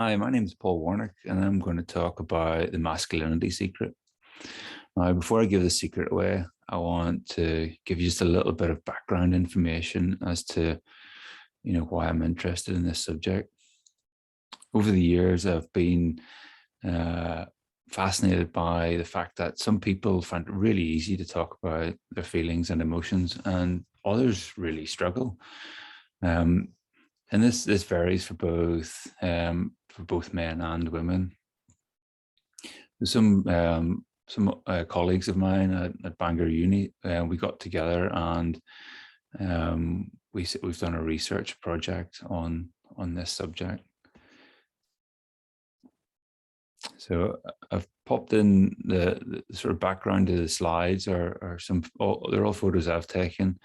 Hi, my name is Paul Warnock, and I'm going to talk about the masculinity secret. Now, before I give the secret away, I want to give you just a little bit of background information as to, why I'm interested in this subject. Over the years, I've been uh, fascinated by the fact that some people find it really easy to talk about their feelings and emotions, and others really struggle. Um, and this varies for both men and women. Some colleagues of mine at Bangor Uni, we got together and we've done a research project on this subject. So I've popped in the sort of background to the slides, are they're all photos I've taken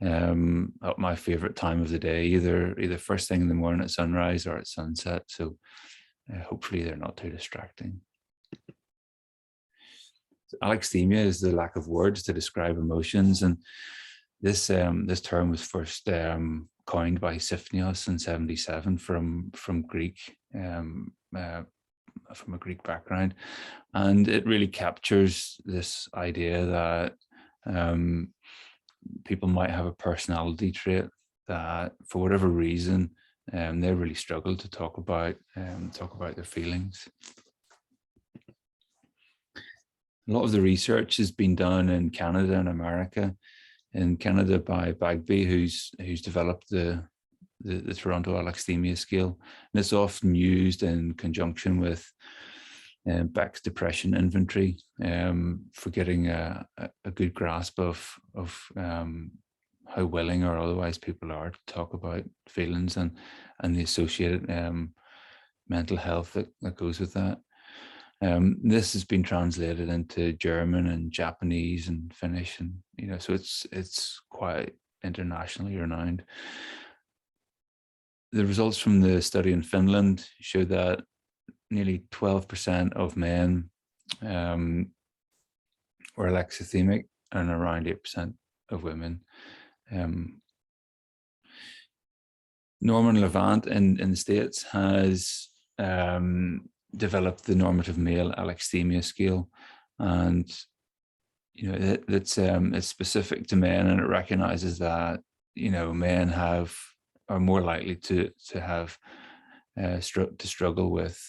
at my favorite time of the day, either first thing in the morning at sunrise or at sunset. So hopefully they're not too distracting. Alexithymia is the lack of words to describe emotions, and this term was first coined by Sifnios in 77 from Greek, from a Greek background, and it really captures this idea that people might have a personality trait that, for whatever reason, they really struggle to talk about their feelings. A lot of the research has been done in Canada and America. In Canada by Bagby, who's developed the Toronto Alexithymia scale, and it's often used in conjunction with Beck's depression inventory for getting a good grasp of how willing or otherwise people are to talk about feelings and the associated mental health that goes with that. This has been translated into German and Japanese and Finnish, and so it's quite internationally renowned. The results from the study in Finland showed that nearly 12% of men were alexithymic, and around 8% of women. Norman Levant in the States has developed the normative male alexithymia scale, and it's specific to men, and it recognizes that men are more likely to have to struggle with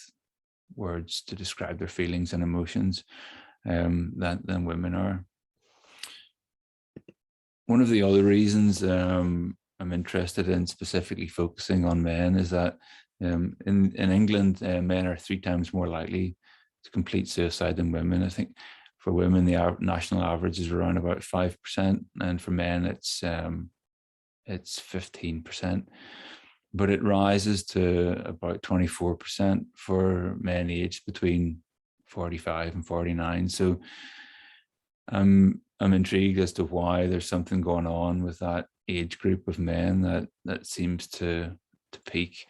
words to describe their feelings and emotions than women are. One of the other reasons I'm interested in specifically focusing on men is that in England, men are 3 times more likely to complete suicide than women. I think for women, the national average is around about 5%, and for men, it's 15%. But it rises to about 24% for men aged between 45 and 49. So I'm intrigued as to why there's something going on with that age group of men that seems to peak.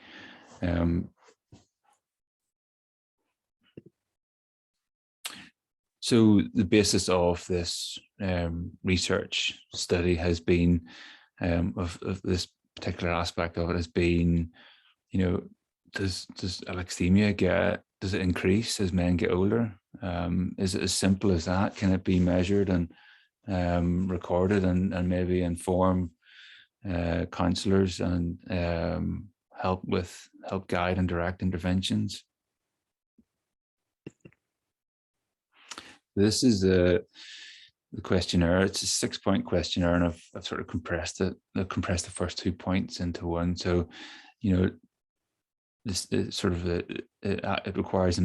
So the basis of this research study has been of this particular aspect of it has been, does alexithymia does it increase as men get older? Is it as simple as that? Can it be measured and recorded and maybe inform counsellors and help guide and direct interventions? This is the questionnaire. It's a 6-point questionnaire, and I've sort of compressed it. I've compressed the first 2 points into one. So, this sort of it requires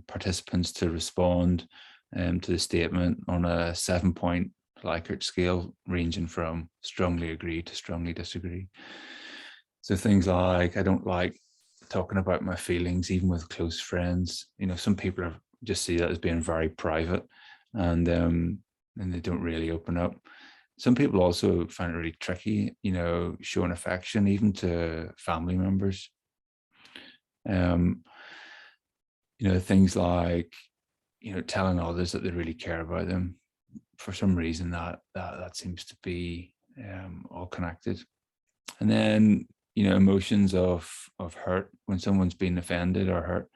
participants to respond to the statement on a 7-point Likert scale, ranging from strongly agree to strongly disagree. So things like, I don't like talking about my feelings, even with close friends. Some people just see that as being very private, and they don't really open up. Some people also find it really tricky, showing affection even to family members. Things like, telling others that they really care about them. For some reason, that seems to be all connected. And then emotions of hurt when someone's been offended or hurt.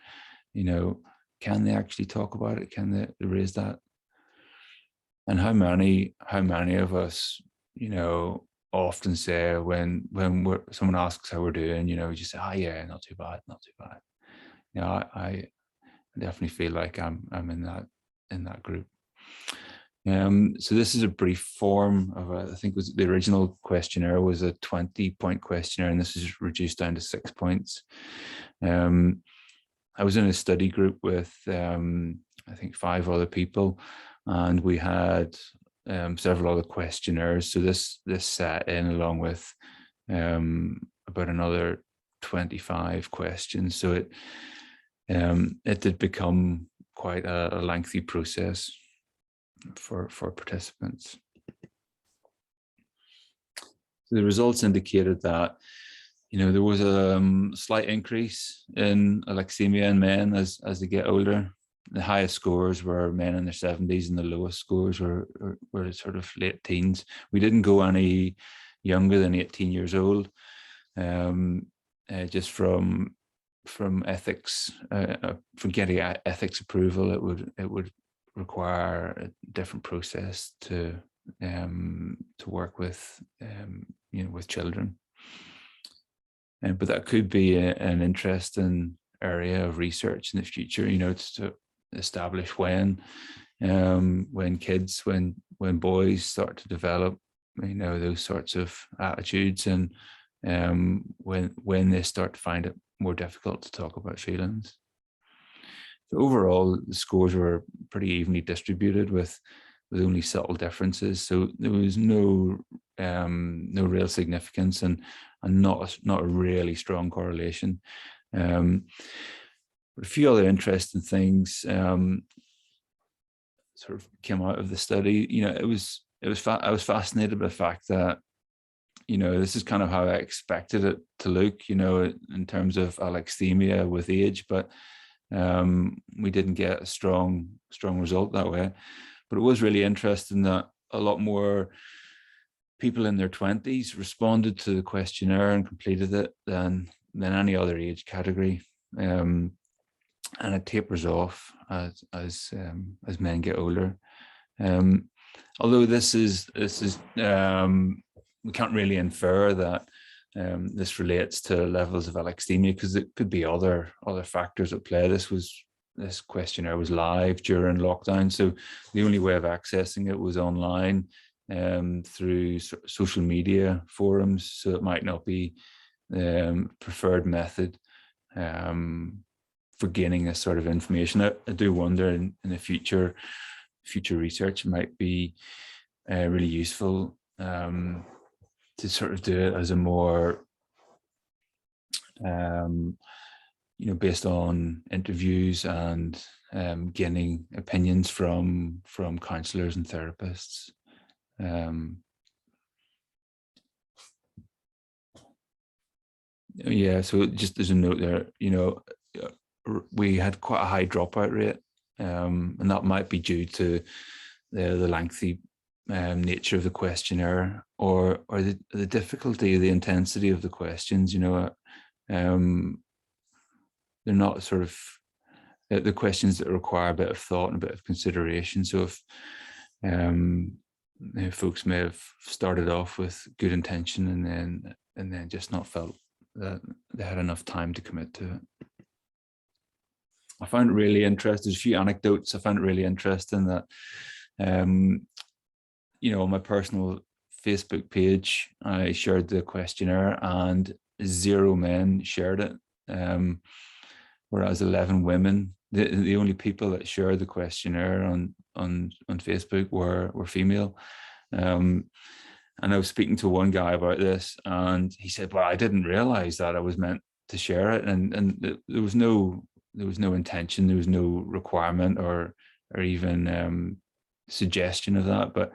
Can they actually talk about it? Can they raise that? And how many of us, often say when someone asks how we're doing, we just say, "Oh yeah, not too bad, not too bad." I definitely feel like I'm in that group. So this is a brief form of I think the original questionnaire was a 20-point questionnaire, and this is reduced down to 6 points. I was in a study group with I think 5 other people, and we had several other questionnaires. So this sat in along with about another 25 questions. So it did become quite a lengthy process for participants. So the results indicated that there was a slight increase in alexithymia in men as they get older. The highest scores were men in their 70s, and the lowest scores were sort of late teens. We didn't go any younger than 18 years old, just from ethics, for getting ethics approval. It would require a different process to work with with children. But that could be an interesting area of research in the future, to establish when boys start to develop, those sorts of attitudes, and when they start to find it more difficult to talk about feelings. So overall, the scores were pretty evenly distributed with only subtle differences. So there was no real significance and not a really strong correlation. But a few other interesting things sort of came out of the study. I was fascinated by the fact that this is kind of how I expected it to look, in terms of alexithymia with age, but we didn't get a strong result that way. But it was really interesting that a lot more people in their 20s responded to the questionnaire and completed it than any other age category. And it tapers off as men get older. Although this is we can't really infer that this relates to levels of alexithymia, because it could be other factors at play. This questionnaire was live during lockdown, so the only way of accessing it was online through social media forums. So it might not be preferred method for gaining this sort of information. I do wonder in the future research might be really useful to sort of do it as a more based on interviews and gaining opinions from counsellors and therapists. Yeah, so just as a note there, we had quite a high dropout rate, and that might be due to the lengthy nature of the questionnaire, or the difficulty, the intensity of the questions. They're not sort of the questions that require a bit of thought and a bit of consideration. So if folks may have started off with good intention and then just not felt that they had enough time to commit to it. I found it really interesting. There's a few anecdotes. I found it really interesting that on my personal Facebook page, I shared the questionnaire and 0 men shared it, whereas 11 women. The only people that shared the questionnaire on Facebook were female. And I was speaking to one guy about this, and he said, "Well, I didn't realize that I was meant to share it," and there was no intention, there was no requirement or even suggestion of that. But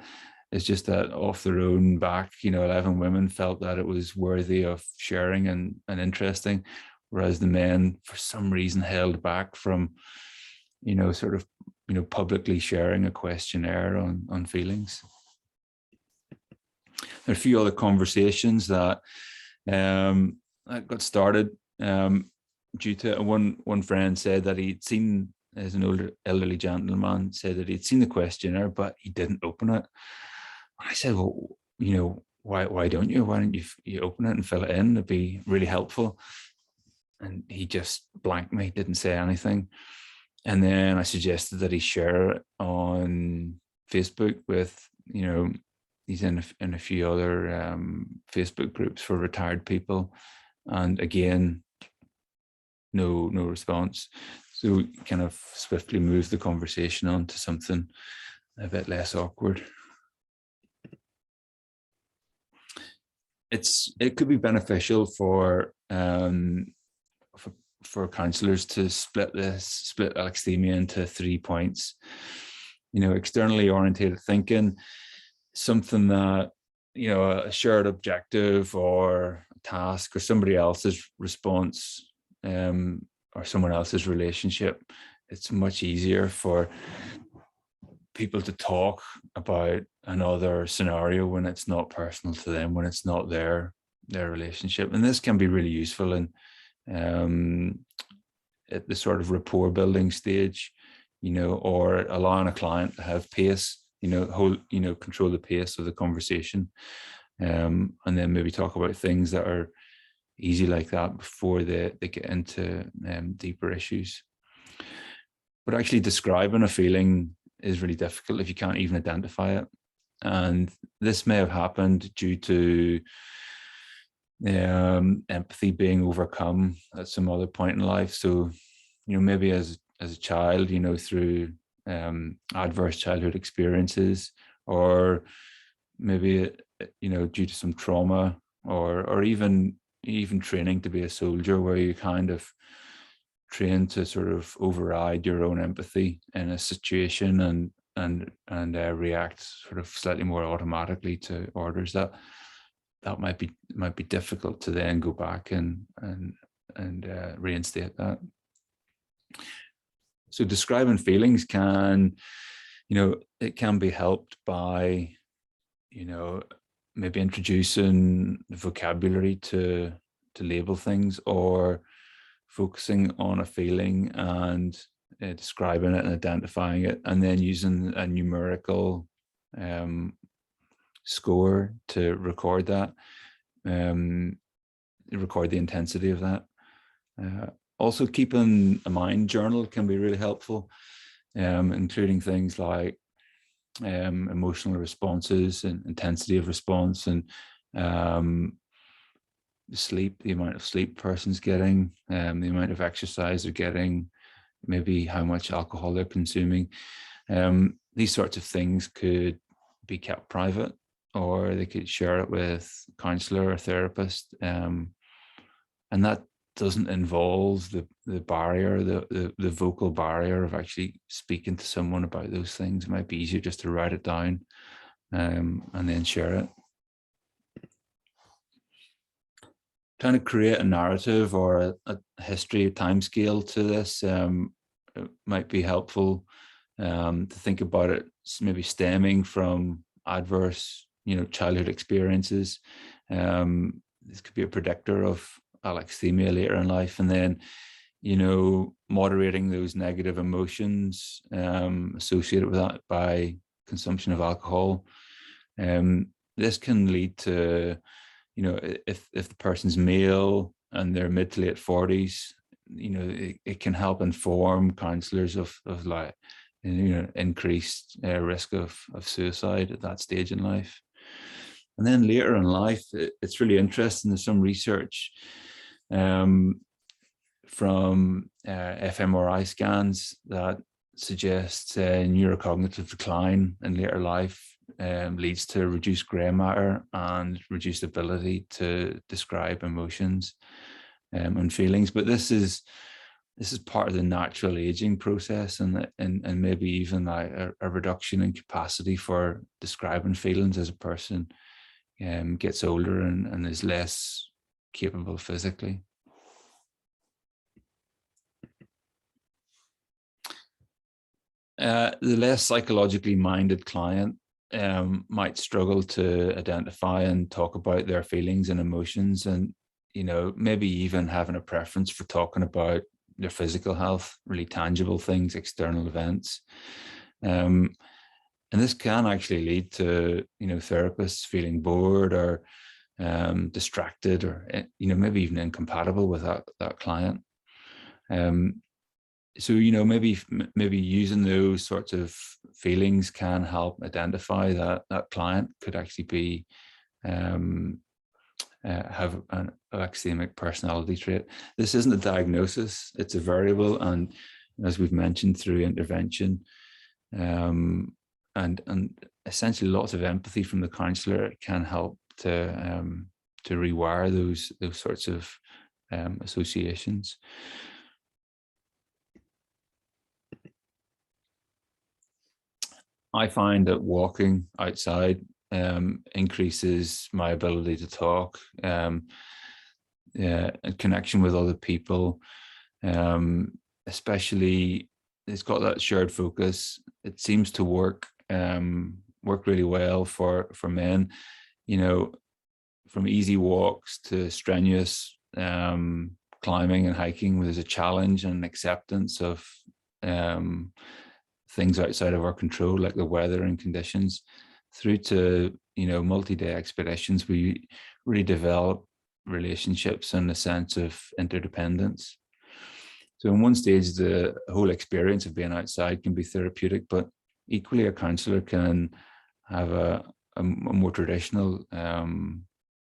it's just that off their own back, 11 women felt that it was worthy of sharing and interesting, whereas the men, for some reason, held back from, publicly sharing a questionnaire on feelings. There are a few other conversations that that got started due to one friend said that he'd seen, as an older elderly gentleman, said that he'd seen the questionnaire, but he didn't open it. I said, well, why don't you? Why don't you open it and fill it in? It'd be really helpful. And he just blanked me, didn't say anything. And then I suggested that he share it on Facebook with, he's in a few other Facebook groups for retired people. And again, no response. So we kind of swiftly moved the conversation on to something a bit less awkward. It could be beneficial for counsellors to split alexithymia into 3 points. Externally orientated thinking, something that, a shared objective or a task or somebody else's response or someone else's relationship. It's much easier for people to talk about another scenario when it's not personal to them, when it's not their relationship. And this can be really useful in at the sort of rapport building stage, or allowing a client to have pace, control the pace of the conversation, and then maybe talk about things that are easy like that before they get into deeper issues. But actually describing a feeling is really difficult if you can't even identify it. And this may have happened due to empathy being overcome at some other point in life. So, maybe as a child, through adverse childhood experiences, or maybe, due to some trauma, or even training to be a soldier, where you kind of train to sort of override your own empathy in a situation and react sort of slightly more automatically to orders. That might be difficult to then go back and reinstate that. So describing feelings can, it can be helped by, maybe introducing vocabulary to label things, or focusing on a feeling and describing it and identifying it, and then using a numerical score to record that, record the intensity of that. Also, keeping a mind journal can be really helpful, including things like emotional responses and intensity of response, and sleep, the amount of sleep person's getting, the amount of exercise they're getting, maybe how much alcohol they're consuming. These sorts of things could be kept private, or they could share it with a counsellor or therapist. And that doesn't involve the barrier, the vocal barrier of actually speaking to someone about those things. It might be easier just to write it down and then share it. Trying to create a narrative or a history, timescale to this it might be helpful to think about it maybe stemming from adverse, childhood experiences. This could be a predictor of alexithymia later in life, and then, moderating those negative emotions associated with that by consumption of alcohol. This can lead to, if the person's male and they're mid to late 40s, it can help inform counsellors of like, increased risk of suicide at that stage in life. And then later in life, it's really interesting. There's some research from fMRI scans that suggests neurocognitive decline in later life leads to reduced grey matter and reduced ability to describe emotions and feelings. But this is part of the natural aging process, and maybe even like a reduction in capacity for describing feelings as a person gets older and is less capable physically. The less psychologically minded client might struggle to identify and talk about their feelings and emotions, and maybe even having a preference for talking about their physical health, really tangible things, external events. And this can actually lead to, therapists feeling bored or distracted, or, maybe even incompatible with that client. So, maybe using those sorts of feelings can help identify that client could actually be have an alexithymic personality trait. This isn't a diagnosis, it's a variable. And as we've mentioned, through intervention and essentially lots of empathy from the counsellor can help to rewire those sorts of associations. I find that walking outside increases my ability to talk, and connection with other people, especially it's got that shared focus. It seems to work really well for men, from easy walks to strenuous climbing and hiking, where there's a challenge and an acceptance of things outside of our control, like the weather and conditions, through to multi-day expeditions. We really develop relationships and a sense of interdependence. So in one stage, the whole experience of being outside can be therapeutic, but equally a counsellor can have a more traditional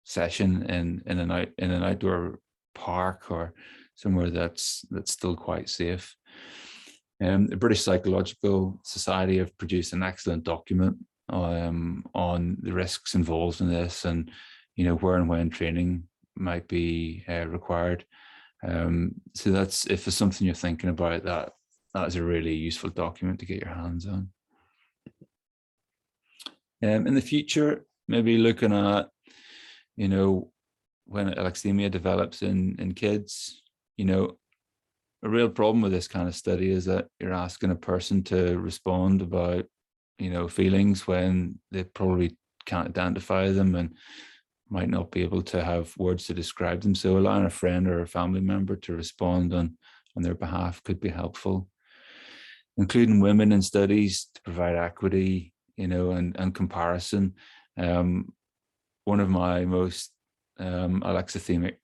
session in an outdoor park or somewhere that's still quite safe. The British Psychological Society have produced an excellent document on the risks involved in this, and where and when training might be required. So that's, if it's something you're thinking about, that is a really useful document to get your hands on. In the future, maybe looking at when alexithymia develops in kids, a real problem with this kind of study is that you're asking a person to respond about, feelings when they probably can't identify them and might not be able to have words to describe them. So allowing a friend or a family member to respond on their behalf could be helpful. Including women in studies to provide equity, and comparison. One of my most alexithymic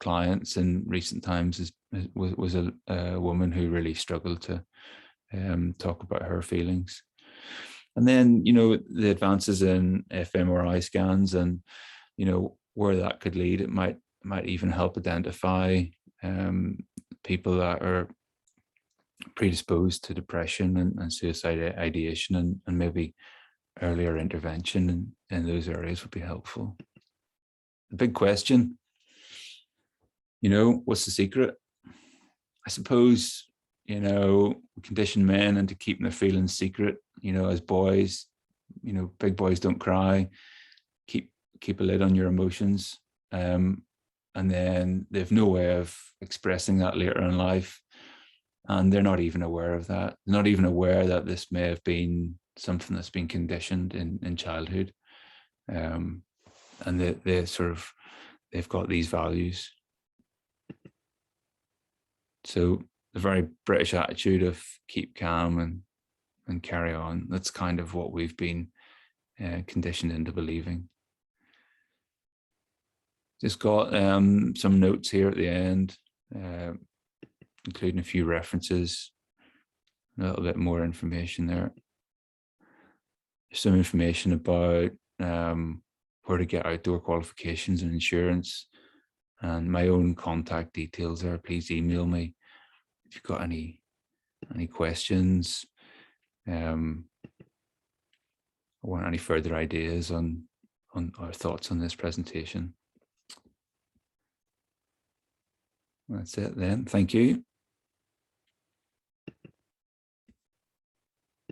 clients in recent times was a woman who really struggled to talk about her feelings. And then, the advances in fMRI scans and, where that could lead, it might even help identify people that are predisposed to depression and suicide ideation, and maybe earlier intervention in those areas would be helpful. The big question, what's the secret? I suppose, we condition men into keeping their feelings secret, as boys, big boys don't cry, keep a lid on your emotions. And then they've no way of expressing that later in life. And they're not even aware of that. They're not even aware that this may have been something that's been conditioned in childhood. And they've got these values. So the very British attitude of keep calm and carry on, that's kind of what we've been conditioned into believing. Just got some notes here at the end, including a few references, a little bit more information there. Some information about where to get outdoor qualifications and insurance, and my own contact details there. Please email me if you've got any questions, or want any further ideas on our thoughts on this presentation. That's it then. Thank you.